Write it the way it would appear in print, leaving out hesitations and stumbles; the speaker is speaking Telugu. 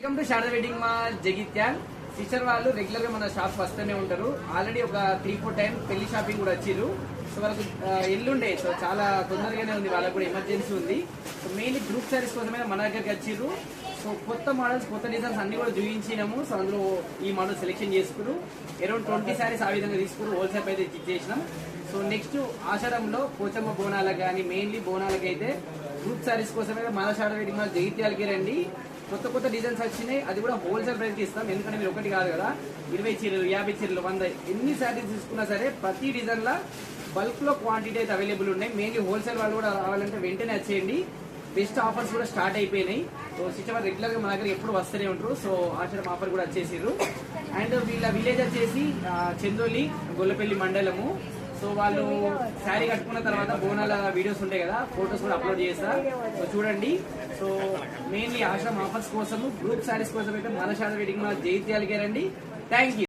వెల్కమ్ టు శారద వెడ్డింగ్ మా జగిత్యాల్. సిస్టర్ వాళ్ళు రెగ్యులర్ గా మన షాప్ వస్తూనే ఉంటారు. ఆల్రెడీ ఒక 3-4 టైం పెళ్లి షాపింగ్ కూడా వచ్చిర్రు. సో వాళ్ళకు ఎల్లుండే, సో చాలా తొందరగానే ఉంది, వాళ్ళకు కూడా ఎమర్జెన్సీ ఉంది. సో మెయిన్లీ గ్రూప్ సారీస్ కోసమే మన దగ్గరికి వచ్చిర్రు. సో కొత్త మోడల్స్, కొత్త డిజైన్స్ అన్ని కూడా చూపించినాము. సో అందులో ఈ మోడల్ సెలెక్షన్ చేసుకున్నారు. అరౌండ్ 20 సారీస్ ఆ విధంగా తీసుకున్నారు. హోల్సేల్ అయితే ఇచ్చేసినాం. సో నెక్స్ట్ ఆషాఢంలో పోచమ్మ బోనాలకు కానీ మెయిన్లీ బోనాలకి అయితే గ్రూప్ సారీస్ కోసమే మన శారద వెడ్డింగ్ మా జగిత్యాలకి రండి. కొత్త కొత్త డిజైన్స్ వచ్చినాయి, అది కూడా హోల్సేల్ ప్రైస్ కి ఇస్తాం. ఎందుకంటే మీరు ఒకటి కాదు కదా, 20 చీరలు, 50 చీరలు, 100 ఎన్ని శారీస్ తీసుకున్నా సరే ప్రతి డిజైన్ లా బల్క్ లో క్వాంటిటీ అయితే అవైలబుల్ ఉన్నాయి. మెయిన్లీ హోల్సేల్ వాళ్ళు కూడా రావాలంటే వెంటనే వచ్చేయండి. బెస్ట్ ఆఫర్స్ కూడా స్టార్ట్ అయిపోయినాయి. సో సిస్టర్ రెగ్యులర్ గా మన దగ్గర ఎప్పుడు వస్తూనే ఉంటారు. సో ఆషాఢం ఆఫర్ కూడా వచ్చేసారు. అండ్ వీళ్ళ విలేజ్ వచ్చేసి చందోలి, గొల్లపల్లి మండలము. సో వాళ్ళు శారీ కట్టుకున్న తర్వాత బోనాల వీడియోస్ ఉంటాయి కదా, ఫొటోస్ కూడా అప్లోడ్ చేస్తా. సో చూడండి. సో మెయిన్లీ ఆశ్రమ్ ఆఫర్స్ కోసము, గ్రూప్ శారీస్ కోసం అయితే మన శారద వెడ్డింగ్ మా జగిత్యాలకి రండి. Thank you.